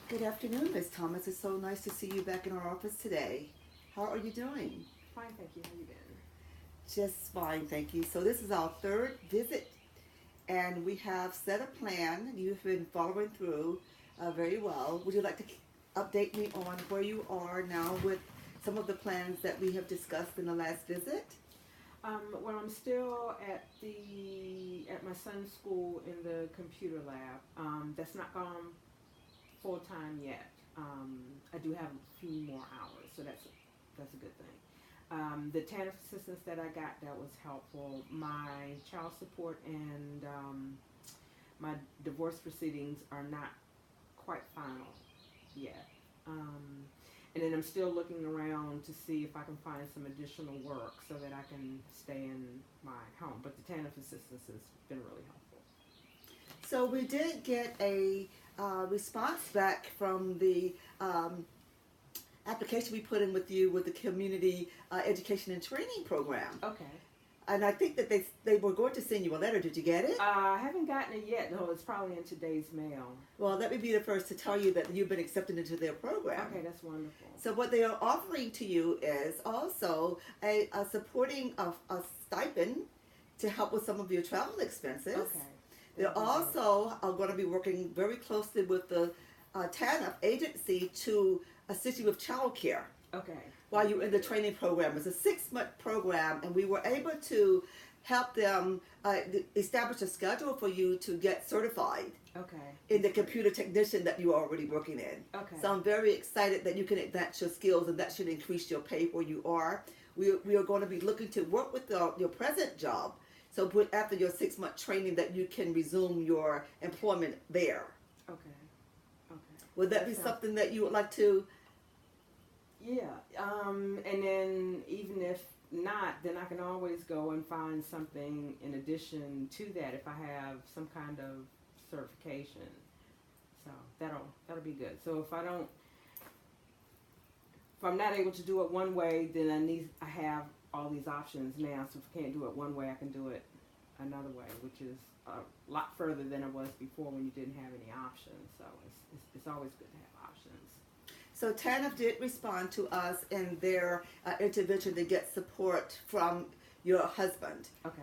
Good afternoon, Ms. Thomas. It's so nice to see you back in our office today. How are you doing? Fine, thank you. How you been? Just fine, thank you. So this is our third visit, and we have set a plan. You've been following through very well. Would you like to update me on where you are now with some of the plans that we have discussed in the last visit? Well, I'm still at my son's school in the computer lab. That's not gone full time yet. I do have a few more hours, so that's a good thing. The TANF assistance that I got, that was helpful. My child support and my divorce proceedings are not quite final yet. And then I'm still looking around to see if I can find some additional work so that I can stay in my home. But the TANF assistance has been really helpful. So we did get a response back from the application we put in with you with the community education and training program. Okay. And I think that they were going to send you a letter. Did you get it? I haven't gotten it yet. No, it's probably in today's mail. Well, let me be the first to tell you that you've been accepted into their program. Okay, that's wonderful. So what they are offering to you is also a supporting a stipend to help with some of your travel expenses. Okay. They're also going to be working very closely with the TANF agency to assist you with child care Okay. while you're in the training program. It's a 6-month program, and we were able to help them establish a schedule for you to get certified Okay. in the computer technician that you're already working in. Okay. So I'm very excited that you can advance your skills, and that should increase your pay where you are. We are going to be looking to work with your present job. So after your 6-month training that you can resume your employment there. Okay. Okay. Would that be something that you would like to? Yeah. And then even if not, then I can always go and find something in addition to that if I have some kind of certification. So that'll be good. So if I'm not able to do it one way, then I have all these options now. So if I can't do it one way, I can do it another way, which is a lot further than it was before when you didn't have any options. So it's always good to have options. So TANF did respond to us in their intervention to get support from your husband. Okay.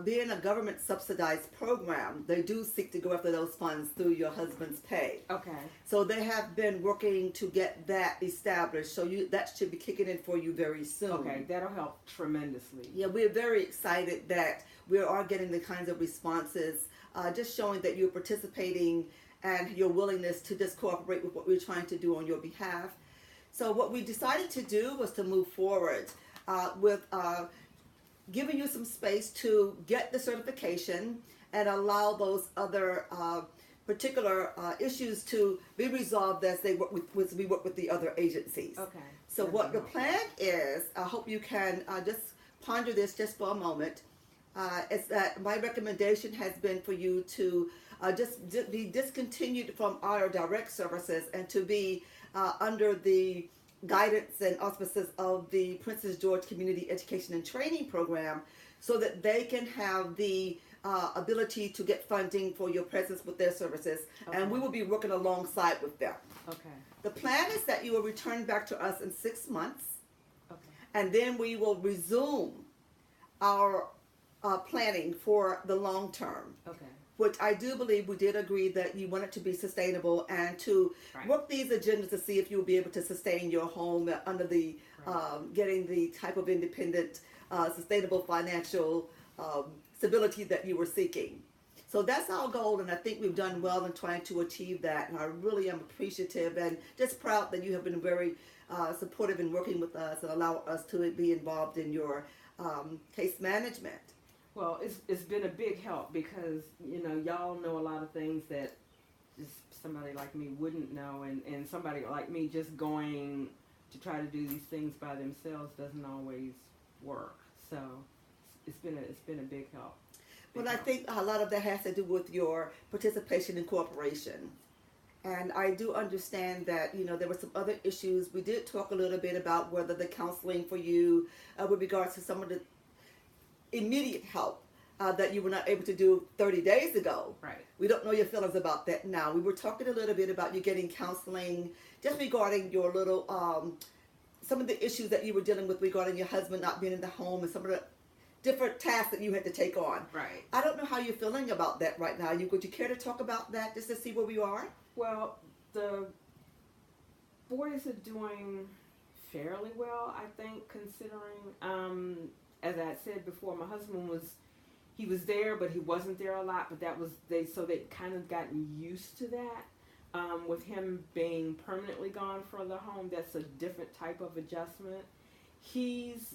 Being a government subsidized program, they do seek to go after those funds through your husband's pay. Okay. So they have been working to get that established. So that should be kicking in for you very soon. Okay, that'll help tremendously. Yeah, we're very excited that we are getting the kinds of responses, just showing that you're participating and your willingness to just cooperate with what we're trying to do on your behalf. So what we decided to do was to move forward with giving you some space to get the certification and allow those other particular issues to be resolved as we work with the other agencies. Okay. So what the plan is, I hope you can just ponder this just for a moment, is that my recommendation has been for you to just be discontinued from our direct services and to be under the guidance and auspices of the Princess George Community Education and Training Program so that they can have the ability to get funding for your presence with their services. Okay. And we will be working alongside with them. Okay. The plan is that you will return back to us in 6 months, Okay. and then we will resume our planning for the long term, Okay. which I do believe we did agree that you want it to be sustainable and to Right. work these agendas to see if you'll be able to sustain your home under the getting the type of independent, sustainable financial stability that you were seeking. So that's our goal, and I think we've done well in trying to achieve that. And I really am appreciative and just proud that you have been very supportive in working with us and allow us to be involved in your case management. Well, it's been a big help because y'all know a lot of things that just somebody like me wouldn't know, and somebody like me just going to try to do these things by themselves doesn't always work. So it's been a big help. Well, I think a lot of that has to do with your participation in cooperation. And I do understand that, there were some other issues. We did talk a little bit about whether the counseling for you with regards to some of the immediate help that you were not able to do 30 days ago. Right. We don't know your feelings about that now. We were talking a little bit about you getting counseling just regarding your little, some of the issues that you were dealing with regarding your husband not being in the home and some of the different tasks that you had to take on. Right. I don't know how you're feeling about that right now. Would you care to talk about that just to see where we are? Well, the boys are doing fairly well, I think, considering, as I had said before, my husband he was there, but he wasn't there a lot, but so they kind of gotten used to that. With him being permanently gone from the home, that's a different type of adjustment. He's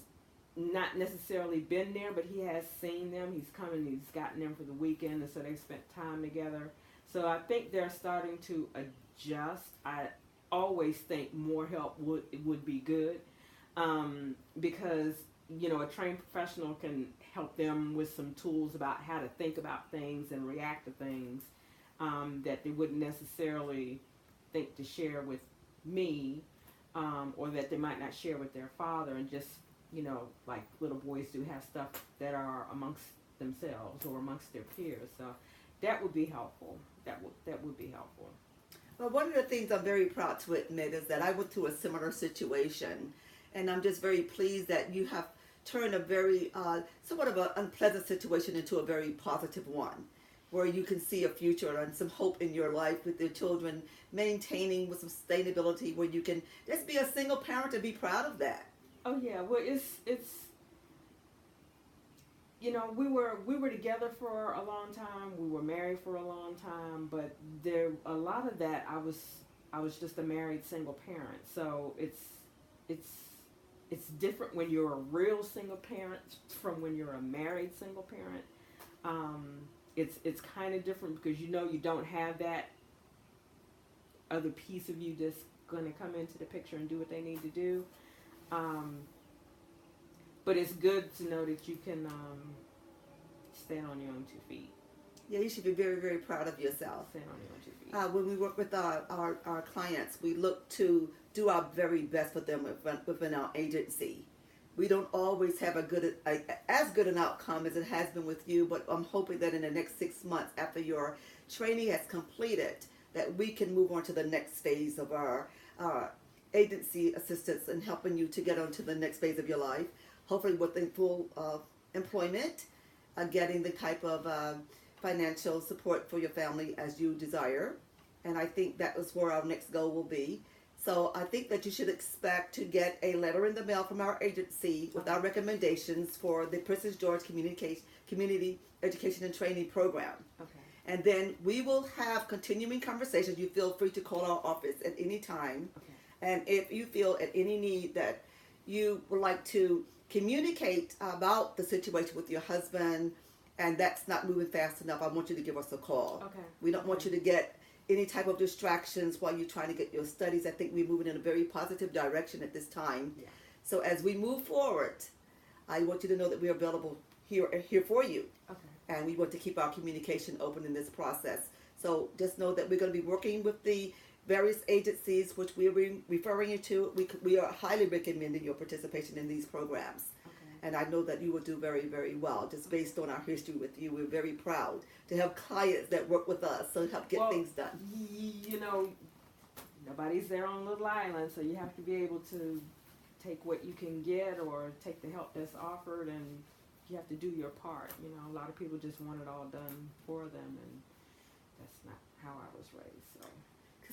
not necessarily been there, but he has seen them. He's come and he's gotten them for the weekend, and so they spent time together. So I think they're starting to adjust. I always think more help would be good, because a trained professional can help them with some tools about how to think about things and react to things that they wouldn't necessarily think to share with me, or that they might not share with their father, and just like little boys do have stuff that are amongst themselves or amongst their peers. So that would be helpful. That would be helpful. Well, one of the things I'm very proud to admit is that I went through a similar situation, and I'm just very pleased that you have turned a very somewhat of an unpleasant situation into a very positive one, where you can see a future and some hope in your life with your children, maintaining with some sustainability, where you can just be a single parent and be proud of that. Oh yeah, well it's we were together for a long time, we were married for a long time, but a lot of that I was just a married single parent. So it's different when you're a real single parent from when you're a married single parent. It's kind of different because you don't have that other piece of you that's going to come into the picture and do what they need to do. But it's good to know that you can stand on your own 2 feet. Yeah, you should be very, very proud of yourself. Stand on your own 2 feet. When we work with our clients, we look to do our very best with them within our agency. We don't always have as good an outcome as it has been with you, but I'm hoping that in the next 6 months after your training has completed, that we can move on to the next phase of our agency assistance and helping you to get on to the next phase of your life, hopefully with the full employment, getting the type of financial support for your family as you desire. And I think that is where our next goal will be. So I think that you should expect to get a letter in the mail from our agency with our recommendations for the Princess George Community Education and Training Program. Okay. And then we will have continuing conversations. You feel free to call our office at any time. Okay. And if you feel at any need that you would like to communicate about the situation with your husband and that's not moving fast enough, I want you to give us a call. Okay. We don't want you to get any type of distractions while you're trying to get your studies. I think we're moving in a very positive direction at this time. Yeah. So as we move forward, I want you to know that we're available here for you. Okay. And we want to keep our communication open in this process. So just know that we're going to be working with the various agencies which we're referring you to. We are highly recommending your participation in these programs. And I know that you will do very, very well. Just based on our history with you, we're very proud to have clients that work with us so help get things done. Nobody's there on Little Island, so you have to be able to take what you can get or take the help that's offered, and you have to do your part. A lot of people just want it all done for them, and that's not how I was raised. So.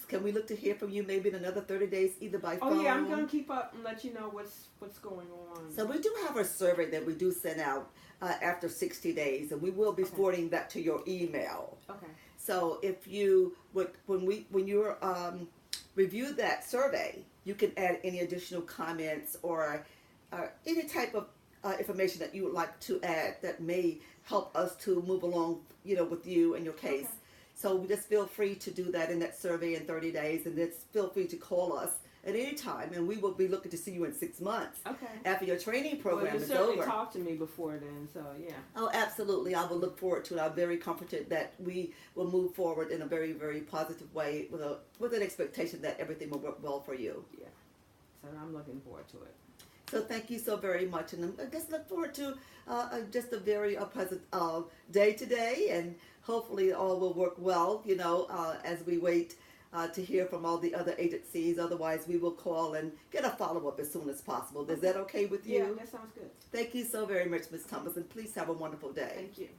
Can we look to hear from you maybe in another 30 days, either by phone? Oh yeah, I'm going to keep up and let you know what's going on. So we do have a survey that we do send out after 60 days, and we will be forwarding that to your email. Okay. So if you would, when you review that survey, you can add any additional comments or any type of information that you would like to add that may help us to move along, with you and your case. Okay. So just feel free to do that in that survey in 30 days, and just feel free to call us at any time, and we will be looking to see you in 6 months. Okay. After your training program is over. Well, talk to me before then, so yeah. Oh, absolutely. I will look forward to it. I'm very confident that we will move forward in a very, very positive way with an expectation that everything will work well for you. Yeah. So I'm looking forward to it. So thank you so very much, and I guess look forward to just a very pleasant day today, and hopefully all will work well. As we wait to hear from all the other agencies. Otherwise, we will call and get a follow-up as soon as possible. Is that okay with you? Yeah, that sounds good. Thank you so very much, Ms. Thomas, and please have a wonderful day. Thank you.